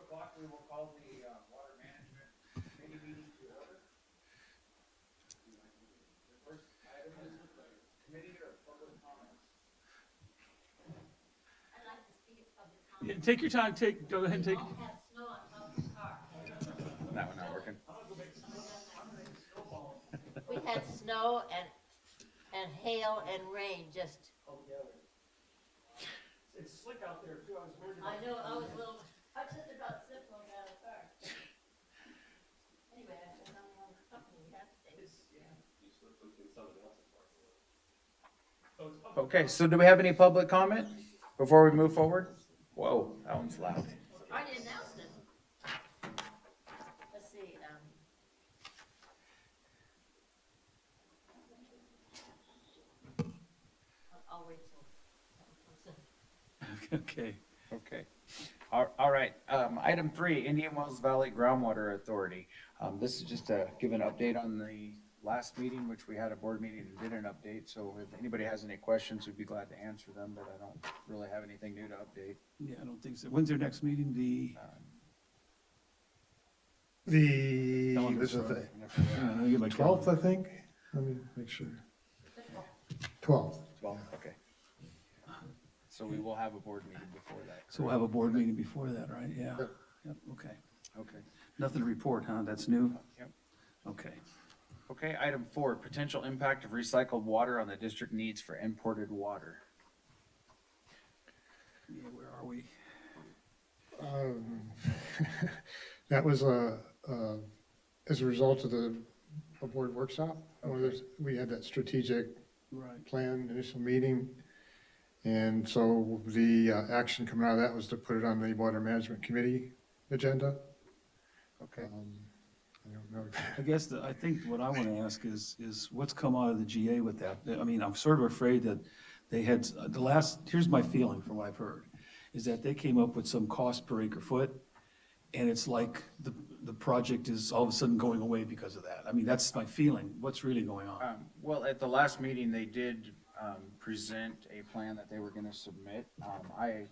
o'clock, we will call the water management committee meeting to order. The first item is committee or public comments. I'd like to speak at public comment. Yeah, take your time, go ahead and take. Don't have snow on top of the car. That one not working. We had snow and hail and rain just. It's slick out there too, I was worried I know, I was just about sick when I got out of the car. Anyway, I said, I'm on the company, we have to take this. Okay, so do we have any public comment before we move forward? Whoa, that one's loud. Already announced it. Let's see, I'll wait till. Okay. Okay. All right. Item 3, Indian Wells Valley Groundwater Authority. This is just to give an update on the last meeting, which we had a board meeting and did an update. So if anybody has any questions, we'd be glad to answer them, but I don't really have anything new to update. Yeah, I don't think so. When's their next meeting? This is the Let me get my 12th, calendar. I think. Let me make sure. 12th. 12, okay. So we will have a board meeting before that. So we'll have a board meeting before that, right? Yeah. Yep. Yep, okay. Okay. Nothing to report, huh? That's new? Yep. Okay. Okay, item 4, potential impact of recycled water on the district needs for imported water. Yeah, where are we? That was as a result of the board workshop. We had that strategic Right. plan initial meeting. And so the action coming out of that was to put it on the Water Management Committee agenda. Okay. I don't know. I guess I think what I want to ask is what's come out of the GA with that? I mean, I'm sort of afraid that they had, here's my feeling from what I've heard, is that they came up with some cost per acre foot, and it's like the project is all of a sudden going away because of that. I mean, that's my feeling. What's really going on? Well, at the last meeting, they did present a plan that they were going to submit. I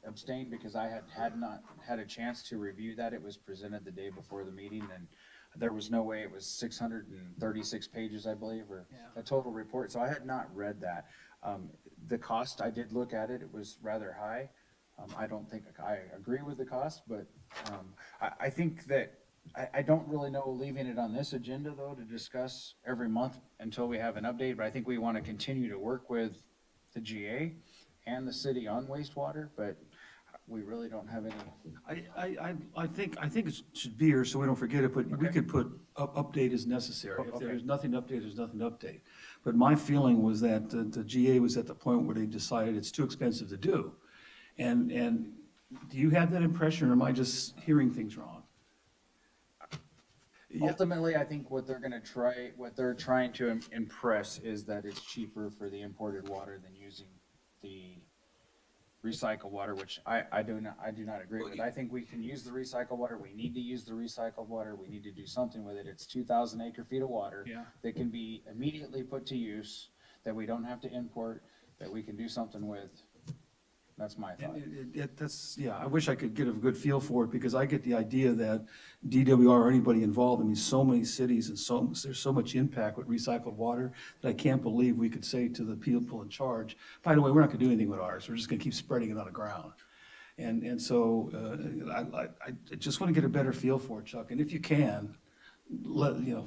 abstained because I had not had a chance to review that. It was presented the day before the meeting, and there was no way. It was 636 pages, I believe, or Yeah. a total report. So I had not read that. The cost, I did look at it. It was rather high. I don't think I agree with the cost, but I think that I don't really know leaving it on this agenda, though, to discuss every month until we have an update. But I think we want to continue to work with the GA and the city on wastewater, but we really don't have any. I think it should be here so we don't forget it, but we Okay. could put update as necessary. If Okay. there's nothing to update, there's nothing to update. But my feeling was that the GA was at the point where they decided it's too expensive to do. And do you have that impression, or am I just hearing things wrong? Yeah. Ultimately, I think what they're trying to impress is that it's cheaper for the imported water than using the recycled water, which I do not agree with. I think we can use the recycled water. We need to use the recycled water. We need to do something with it. It's 2,000 acre feet of water Yeah. that can be immediately put to use, that we don't have to import, that we can do something with. That's my thought. Yeah, I wish I could get a good feel for it, because I get the idea that DWR or anybody involved, I mean, so many cities and there's so much impact with recycled water that I can't believe we could say to the people in charge, by the way, we're not gonna do anything with ours, we're just gonna keep spreading it on the ground. And so, I just wanna get a better feel for it, Chuck, and if you can,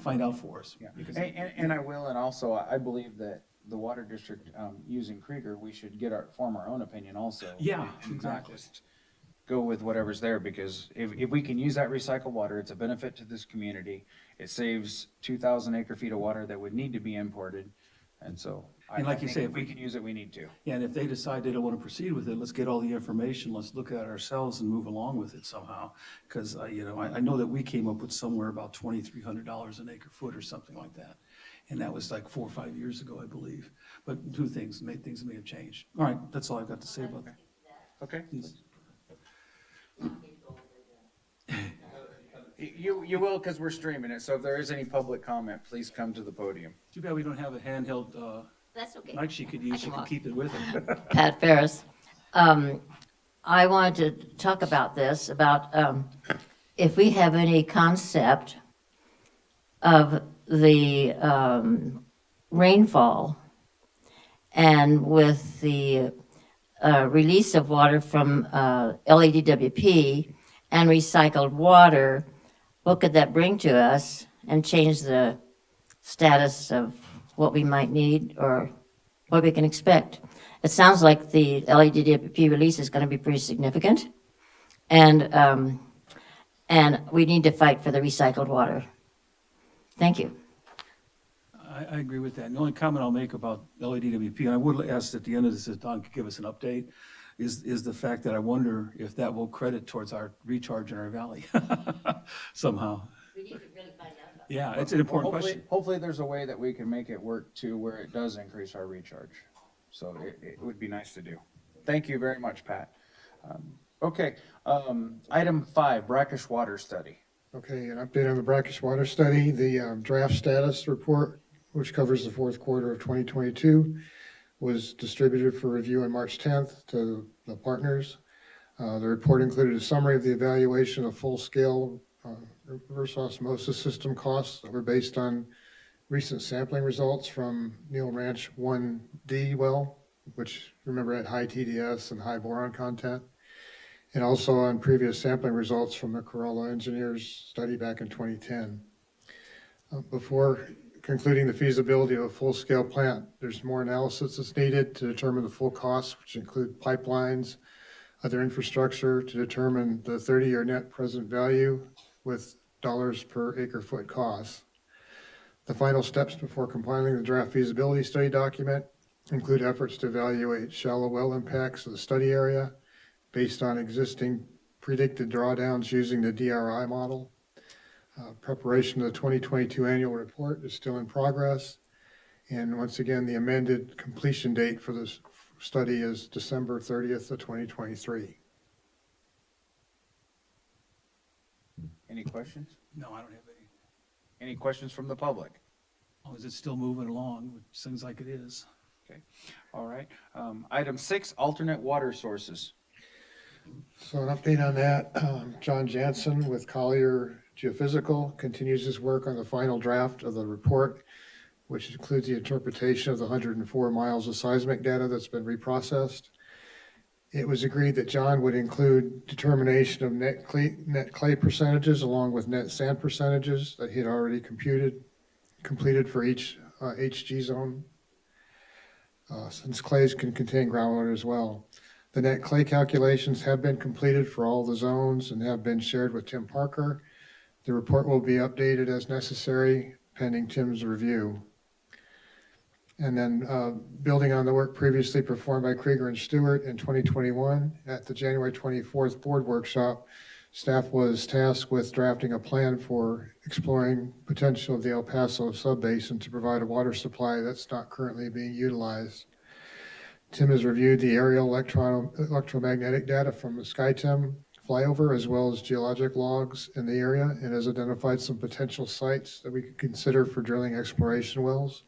find out for us. Yeah, Because- and I will, and also I believe that the water district, using Krieger, we should form our own opinion also. Yeah, and not exactly. just go with whatever's there, because if we can use that recycled water, it's a benefit to this community. It saves 2,000 acre feet of water that would need to be imported, and so. And like you think say, if we can use it, we need to. Yeah, and if they decide they don't want to proceed with it, let's get all the information, let's look at it ourselves and move along with it somehow. Because, I know that we came up with somewhere about $2,300 an acre foot or something like that. And that was like 4 or 5 years ago, I believe. But things may have changed. All right, that's all I've got to say about that. Okay? Please. You will, because we're streaming it, so if there is any public comment, please come to the podium. Too bad we don't have a handheld That's okay. mic she could use, she could keep it with her. Pat Ferris. I wanted to talk about this, about if we have any concept of the rainfall and with the release of water from LADWP and recycled water, what could that bring to us and change the status of what we might need or what we can expect? It sounds like the LADWP release is going to be pretty significant, and we need to fight for the recycled water. Thank you. I agree with that. And the only comment I'll make about LADWP, and I would ask at the end of this, if Don could give us an update, is the fact that I wonder if that will credit towards our recharge in our valley somehow. We need to really find out about Yeah, it's an important Hopefully- question. Hopefully, there's a way that we can make it work to where it does increase our recharge. So it would be nice to do. Thank you very much, Pat. Okay, item 5, brackish water study. Okay, an update on the brackish water study, the draft status report, which covers the fourth quarter of 2022, was distributed for review on March 10th to the partners. The report included a summary of the evaluation of full-scale reverse osmosis system costs that were based on recent sampling results from Neal Ranch 1D well, which remember had high TDS and high boron content, and also on previous sampling results from the Corolla engineers study back in 2010. Before concluding the feasibility of a full-scale plant, there's more analysis that's needed to determine the full costs, which include pipelines, other infrastructure, to determine the 30-year net present value with dollars per acre foot costs. The final steps before compiling the draft feasibility study document include efforts to evaluate shallow well impacts of the study area based on existing predicted drawdowns using the DRI model. Preparation of the 2022 annual report is still in progress. And once again, the amended completion date for this study is December 30th of 2023. Any questions? No, I don't have any. Any questions from the public? As long as it's still moving along, which seems like it is. Okay, all right. Item 6, alternate water sources. So an update on that, John Jansen with Collier Geophysical continues his work on the final draft of the report, which includes the interpretation of the 104 miles of seismic data that's been reprocessed. It was agreed that John would include determination of net clay percentages along with net sand percentages that he had already completed for each HG zone, since clays can contain groundwater as well. The net clay calculations have been completed for all the zones and have been shared with Tim Parker. The report will be updated as necessary pending Tim's review. And then building on the work previously performed by Krieger and Stewart in 2021 at the January 24th board workshop, staff was tasked with drafting a plan for exploring potential of the El Paso subbasin to provide a water supply that's not currently being utilized. Tim has reviewed the aerial electromagnetic data from the SkyTem flyover as well as geologic logs in the area and has identified some potential sites that we could consider for drilling exploration wells.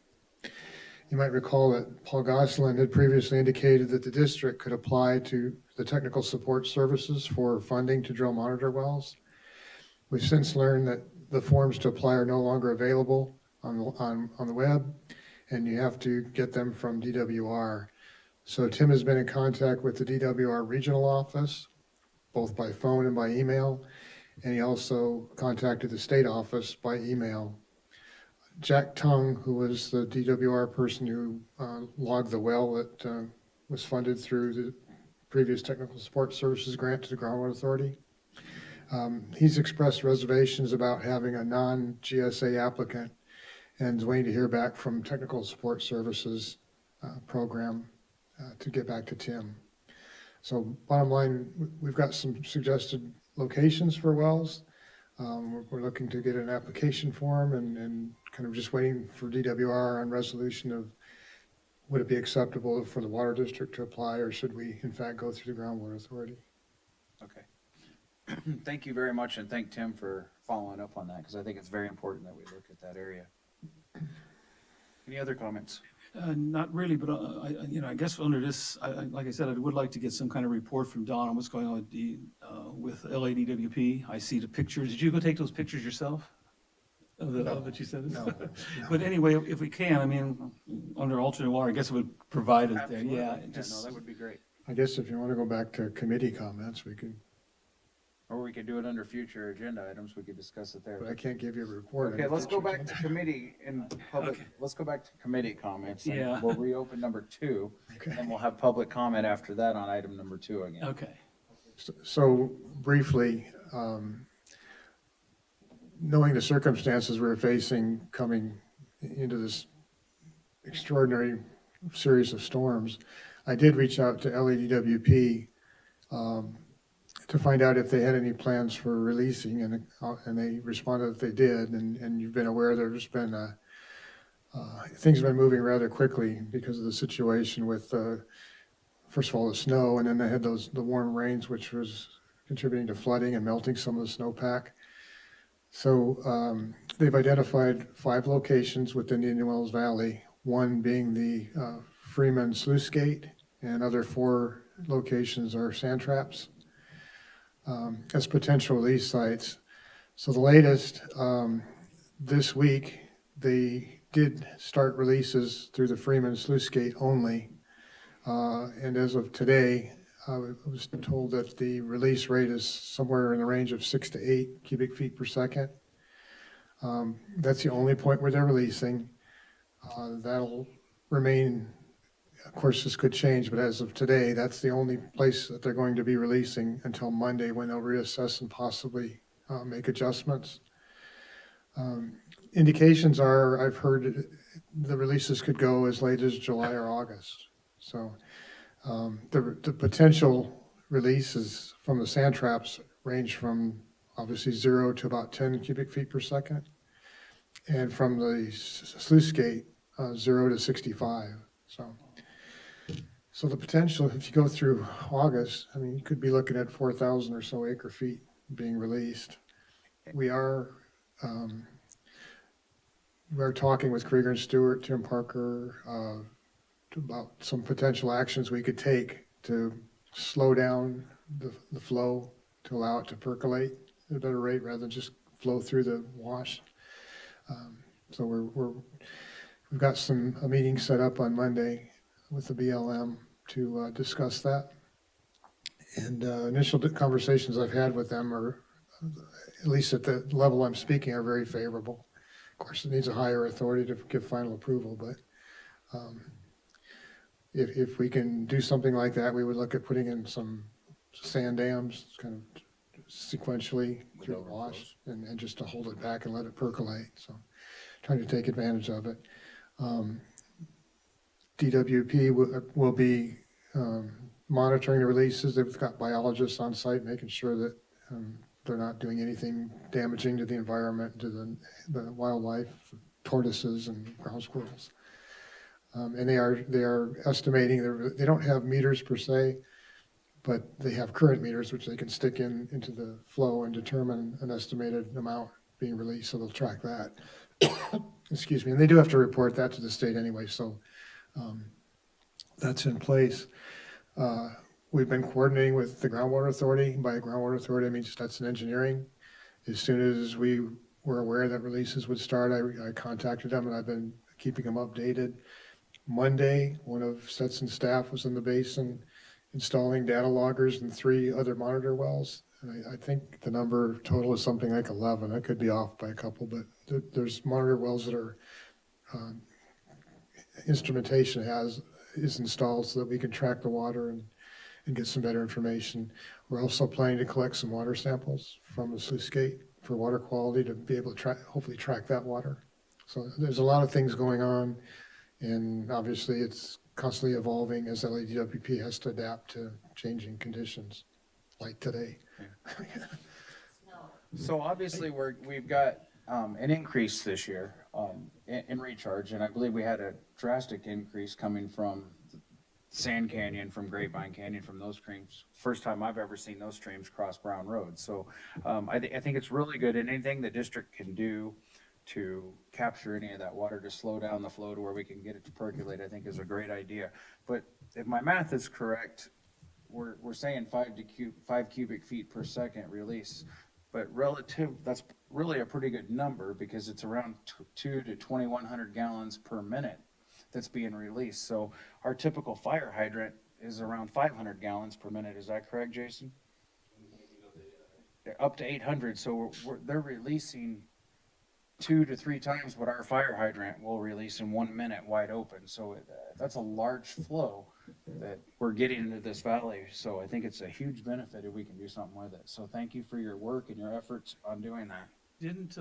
You might recall that Paul Gosselin had previously indicated that the district could apply to the technical support services for funding to drill monitor wells. We've since learned that the forms to apply are no longer available on the web, and you have to get them from DWR. So Tim has been in contact with the DWR regional office, both by phone and by email, and he also contacted the state office by email. Jack Tung, who was the DWR person who logged the well that was funded through the previous technical support services grant to the Groundwater Authority, he's expressed reservations about having a non-GSA applicant and is waiting to hear back from technical support services program to get back to Tim. So bottom line, we've got some suggested locations for wells. We're looking to get an application form and kind of just waiting for DWR on resolution of would it be acceptable for the water district to apply or should we in fact go through the Groundwater Authority? Okay. Thank you very much and thank Tim for following up on that because I think it's very important that we look at that area. Any other comments? Not really, but I guess under this, like I said, I would like to get some kind of report from Don on what's going on with LADWP. I see the pictures. Did you go take those pictures yourself? Of it, you said? No. But anyway, if we can, I mean, under alternate water, I guess it would provide it there, Absolutely. yeah. No, Just, that would be great. I guess if you want to go back to committee comments, we could, Or we could do it under future agenda items, we could discuss it there. but I can't give you a report. Okay, on let's go future back to agenda. committee in public, Okay. let's go back to committee comments. And Yeah. we'll reopen number 2, Okay. and we'll have public comment after that on item number 2 again. okay. So briefly, knowing the circumstances we're facing coming into this extraordinary series of storms, I did reach out to LADWP to find out if they had any plans for releasing, and they responded that they did, and you've been aware there's been things have been moving rather quickly because of the situation with first of all the snow, and then they had the warm rains, which was contributing to flooding and melting some of the snowpack. So they've identified 5 locations within the Indian Wells Valley, one being the Freeman Sluice Gate, and other 4 locations are sand traps as potential release sites. So the latest, this week, they did start releases through the Freeman Sluice Gate only. And as of today, I was told that the release rate is somewhere in the range of 6 to 8 cubic feet per second. That's the only point where they're releasing. That'll remain, of course, this could change, but as of today, that's the only place that they're going to be releasing until Monday, when they'll reassess and possibly make adjustments. Indications are, I've heard the releases could go as late as July or August. So the potential releases from the sand traps range from obviously 0 to about 10 cubic feet per second. And from the sluice gate, 0 to 65. So the potential, if you go through August, I mean, you could be looking at 4,000 or so acre feet being released. We are talking with Krieger and Stewart, Tim Parker, about some potential actions we could take to slow down the flow, to allow it to percolate at a better rate rather than just flow through the wash. So we've got a meeting set up on Monday with the BLM to discuss that. And initial conversations I've had with them are, at least at the level I'm speaking, are very favorable. Of course, it needs a higher authority to give final approval, but if we can do something like that, we would look at putting in some sand dams, kind of sequentially through the wash, and just to hold it back and let it percolate. So trying to take advantage of it. DWP will be monitoring the releases. They've got biologists on site making sure that they're not doing anything damaging to the environment, to the wildlife, tortoises and ground squirrels. And they are estimating, they don't have meters per se, but they have current meters which they can stick into the flow and determine an estimated amount being released, so they'll track that. Excuse me, and they do have to report that to the state anyway, so that's in place. We've been coordinating with the Groundwater Authority. By Groundwater Authority, I mean Stetson Engineering. As soon as we were aware that releases would start, I contacted them, and I've been keeping them updated. Monday, one of Stetson's staff was in the basin installing data loggers and 3 other monitor wells. And I think the number total is something like 11. I could be off by a couple, but there's monitor wells that are instrumentation is installed so that we can track the water and get some better information. We're also planning to collect some water samples from the sluice gate for water quality to be able to hopefully track that water. So there's a lot of things going on, and obviously it's constantly evolving as LADWP has to adapt to changing conditions like today. So obviously we've got an increase this year in recharge, and I believe we had a drastic increase coming from Sand Canyon, from Grapevine Canyon, from those streams. First time I've ever seen those streams cross Brown Road. So I think it's really good, and anything the district can do to capture any of that water, to slow down the flow to where we can get it to percolate, I think is a great idea. But if my math is correct, we're saying 5 cubic feet per second release. But relative, that's really a pretty good number because it's around 2 to 2,100 gallons per minute that's being released. So our typical fire hydrant is around 500 gallons per minute. Is that correct, Jason? Up to 800. So they're releasing 2 to 3 times what our fire hydrant will release in 1 minute wide open. So that's a large flow that we're getting into this valley. So I think it's a huge benefit if we can do something with it. So thank you for your work and your efforts on doing that. Didn't,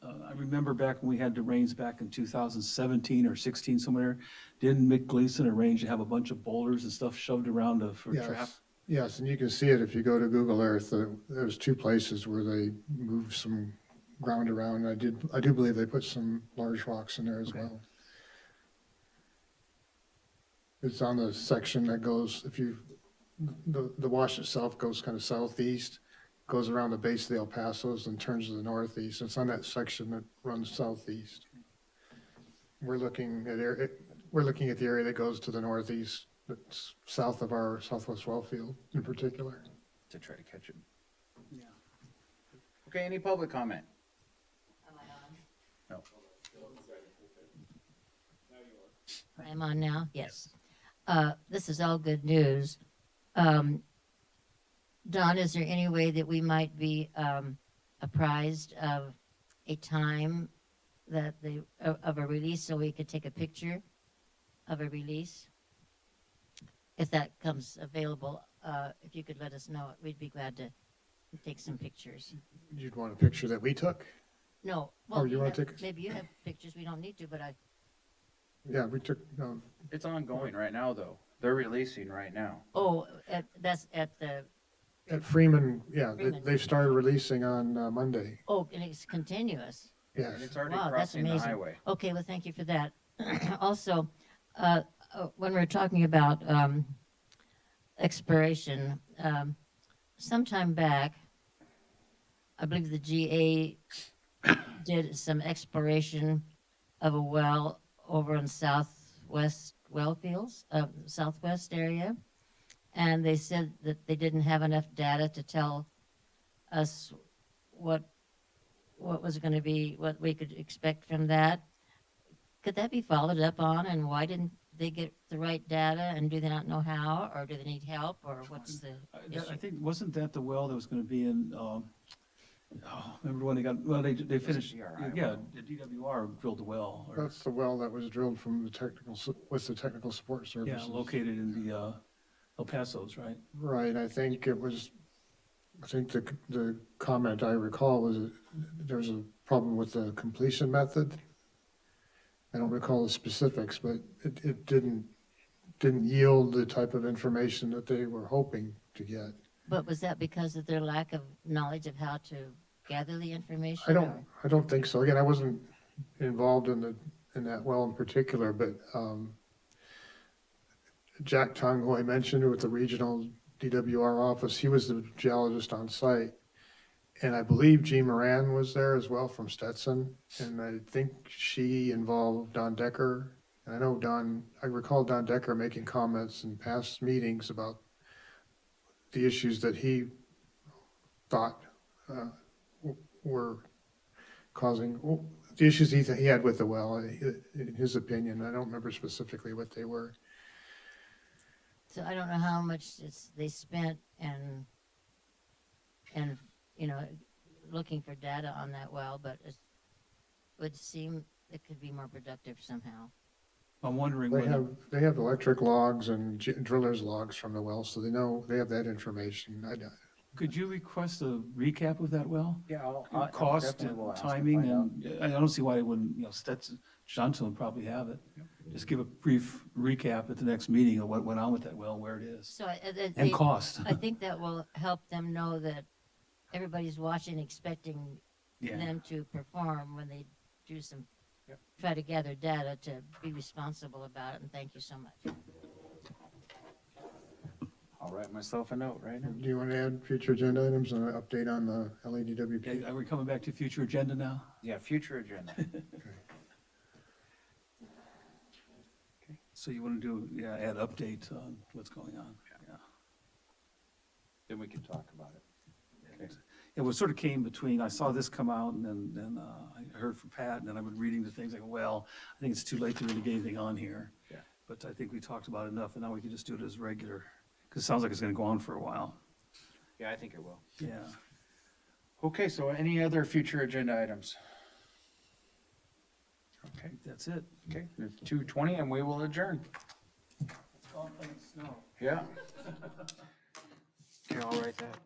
I remember back when we had the rains back in 2017 or 16 somewhere, didn't Mick Gleason arrange to have a bunch of boulders and stuff shoved around for trap? Yes, yes, and you can see it if you go to Google Earth. There's 2 places where they moved some ground around. I do believe they put some large rocks in there as well. It's on the section that goes, the wash itself goes kind of southeast, goes around the base of the El Pasos and turns to the northeast. It's on that section that runs southeast. We're looking at the area that goes to the northeast, that's south of our Southwest well field in particular. To try to catch it. Yeah. Okay, any public comment? No. I'm on now? Yes. This is all good news. Don, is there any way that we might be apprised of a time that of a release so we could take a picture of a release? If that comes available, if you could let us know, we'd be glad to take some pictures. You'd want a picture that we took? No, Oh, well, you want to take? maybe you have pictures, we don't need to, but Yeah, we took, It's ongoing right now, though. They're releasing right now. that's at the, at Freeman, yeah, Freeman. they started releasing on Monday. and it's continuous. Yes. And it's already Wow, that's crossing the amazing. highway. Okay, well, thank you for that. Also, when we're talking about expiration, sometime back, I believe the GA did some exploration of a well over in southwest well fields, southwest area, and they said that they didn't have enough data to tell us what was going to be, what we could expect from that. Could that be followed up on, and why didn't they get the right data, and do they not know how, or do they need help, or what's the I issue? think, wasn't that the well that was gonna be in, remember when they got, well, they finished, DRI yeah, well? the DWR drilled the well. or- That's the well that was drilled from with the technical support Yeah, services. located in the El Pasos, right? Right, I think the comment I recall was that there was a problem with the completion method. I don't recall the specifics, but it didn't yield the type of information that they were hoping to get. But was that because of their lack of knowledge of how to gather the information? I don't think so. Again, I wasn't involved in that well in particular, but Jack Tung, who I mentioned with the regional DWR office, he was the geologist on site. And I believe Jean Moran was there as well from Stetson. And I think she involved Don Decker. And I recall Don Decker making comments in past meetings about the issues that he thought were causing, the issues he had with the well, in his opinion. I don't remember specifically what they were. So I don't know how much they spent and looking for data on that well, but it would seem it could be more productive somehow. I'm wondering They have electric logs and driller's logs from the well, so they have that information. could you request a recap of that well? Yeah, Cost definitely and will ask timing, find out. and I don't see why they wouldn't, Stetson, Johnson would probably have it. Just give a brief recap at the next meeting of what went on with that well, where it is, So and cost. I think that will help them know that everybody's watching, expecting Yeah, them to perform when they do try to gather data to be responsible about it, and thank you so much. All write myself a note right now. Do you want to add future agenda items and an update on the LADWP? Okay, are we coming back to future agenda now? Yeah, future agenda. So you want to do, yeah, add update on what's going on? Yeah. Then we can talk about it. It was sort of came between, I saw this come out and then I heard from Pat and then I've been reading the things like, well, I think it's too late to really get anything on here. Yeah. But I think we talked about it enough and now we can just do it as regular, because it sounds like it's going to go on for a while. Yeah, I think it will. Yeah. Okay, so any other future agenda items? I Okay, think that's it. okay, it's 2:20 and we will adjourn. Oh, thanks, no. Yeah. Okay, I'll write that.